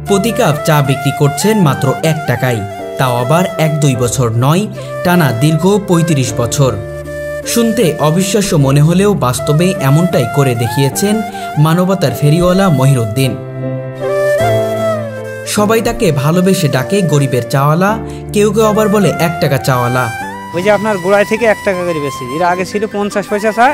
প্রতি কাপ চা বিক্রি করছেন মাত্র 1 টাকায়, তাও আবার 1-2 বছর নয়, টানা দীর্ঘ 35 বছর। শুনতে অবিশ্বাস্য মনে হলেও বাস্তবে এমনটাই করে দেখিয়েছেন মানবতার ফেরিওয়ালা মহিরুদ্দিন। সবাই তাকে ভালোবেসে ডাকে গরিবের চাওয়ালা, কেউ কেউ আবার বলে 1 টাকা চাওয়ালা। ওই যে আপনার গোড়ায় থেকে 1 টাকা করে বেশি, এর আগে ছিল 50 পয়সা চা,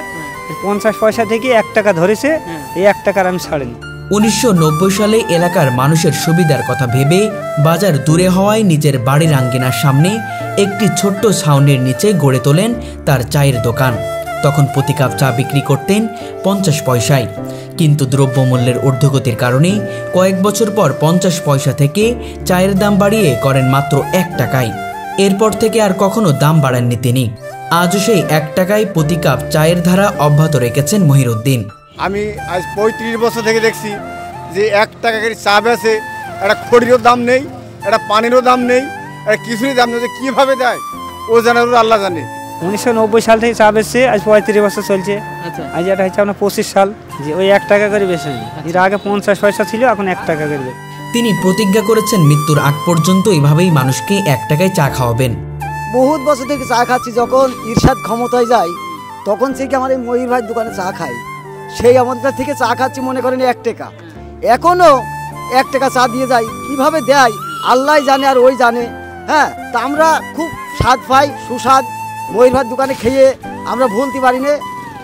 50 পয়সা থেকে 1 টাকা ধরেছে, এই 1 টাকার আমি ছাড়িনি। 1990 সালে এলাকার মানুষের সুবিধার কথা ভেবে বাজার দূরে হওয়ায় নিজের বাড়ির আঙ্গিনার সামনে একটি ছোট্ট ছাউনির নিচে গড়ে তোলেন তার চায়ের দোকান। তখন প্রতি কাপ চা বিক্রি করতেন 50 পয়সায়, কিন্তু দ্রব্যমূল্যের ঊর্ধ্বগতির কারণে কয়েক বছর পর 50 পয়সা থেকে চায়ের দাম বাড়িয়ে করেন মাত্র 1 টাকায়। এরপর থেকে আর কখনো দাম বাড়াননি তিনি। আজও সেই 1 টাকায় প্রতি কাপ চায়ের ধারা অব্যাহত রেখেছেন মহিরুদ্দিন। আমি আজ 35 বছর থেকে দেখছি যে 1 টাকা করে চা বেছে, একটা খড়িরও দাম নেই, একটা পানিরও দাম নেই, একটা কিছুরই দাম নেই, যে কীভাবে দেয় ও জানে, আল্লাহ জানে। 1990 সাল থেকে চা বেচছে, আজ 35 বছর চলছে। আজ এটা হচ্ছে আপনার 25 সাল, যে ওই 1 টাকা করে বেছে। এর আগে 50 পয়সা ছিল, এখন 1 টাকা করে। তিনি প্রতিজ্ঞা করেছেন মৃত্যুর আগ পর্যন্ত এভাবেই মানুষকে 1 টাকায় চা খাওয়াবেন। বহুত বছর থেকে চা খাচ্ছি, যখন ইরশাদ ক্ষমতায় যায় তখন থেকে আমার এই মহির ভাইয়ের দোকানে চা খাই। সেই আমাদের থেকে চা খাচ্ছি মনে করেন 1 টাকা, এখনও 1 টাকা চা দিয়ে যায়। কিভাবে দেয় আল্লাহ জানে আর ওই জানে। হ্যাঁ, তা আমরা খুব স্বাদ পাই, সুস্বাদ মহির ভাইয়ের দোকানে খেয়ে আমরা ভুলতে পারি না।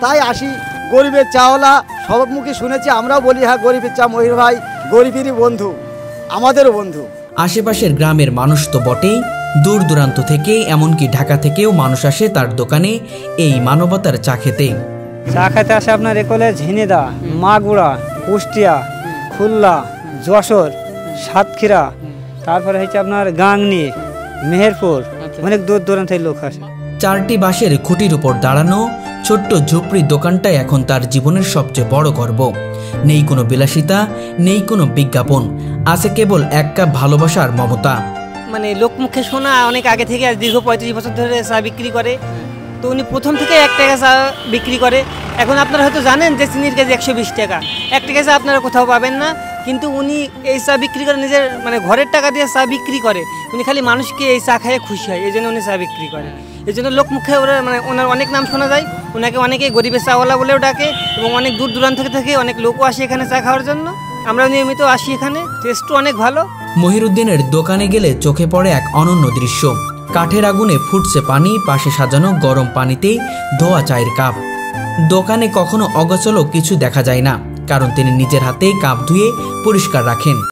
তাই আসি, গরিবের চাওয়ালা সব মুখে শুনেছি, আমরাও বলি হ্যাঁ গরিবের চা মহির ভাই গরিবেরই বন্ধু, আমাদেরও বন্ধু। আশেপাশের গ্রামের মানুষ তো বটেই, দূর দূরান্ত থেকে এমনকি ঢাকা থেকেও মানুষ আসে তার দোকানে এই মানবতার চা খেতে। চা খেতে আসে আপনার একলে ঝিনেদা, মাগুড়া, কুষ্টিয়া, খুলনা, যশোর, সাতক্ষীরা, তারপরে হচ্ছে আপনার গাংনি, মেহেরপুর, অনেক দূর দূরান্ত থেকে লোক আসে। 4টি বাঁশের খুঁটির উপর দাঁড়ানো ছোট্ট ঝুপড়ি দোকানটাই এখন তার জীবনের সবচেয়ে বড় গর্ব। নেই কোনো বিলাসিতা, নেই কোনো বিজ্ঞাপন, আছে কেবল 1 কাপ ভালোবাসার মমতা। মানে লোকমুখে শোনা অনেক আগে থেকে, আজ দীর্ঘ 35 বছর ধরে চা বিক্রি করে। তো উনি প্রথম থেকে 1 টাকা চা বিক্রি করে। এখন আপনারা হয়তো জানেন যে চিনির কেজি 120 টাকা, 1 টাকা চা আপনারা কোথাও পাবেন না, কিন্তু উনি এই চা বিক্রি করে নিজের মানে ঘরের টাকা দিয়ে চা বিক্রি করে। উনি খালি মানুষকে এই চা খাইয়ে খুশি হয়, এই জন্য উনি চা বিক্রি করে। এই জন্য লোকমুখে ওরা মানে ওনার অনেক নাম শোনা যায়। ওনাকে অনেকে গরিবের চাওয়ালা বলেও ডাকে, এবং অনেক দূর দূরান্ত থেকে অনেক লোকও আসে এখানে চা খাওয়ার জন্য। আমরা নিয়মিত আসি এখানে, টেস্টও অনেক ভালো। মহিরুদ্দিনের দোকানে গেলে চোখে পড়ে এক অনন্য দৃশ্য। কাঠের আগুনে ফুটছে পানি, পাশে সাজানো গরম পানিতে ধোয়া চায়ের কাপ। দোকানে কখনো অগোছালো কিছু দেখা যায় না, কারণ তিনি নিজের হাতে কাপ ধুয়ে পরিষ্কার রাখেন।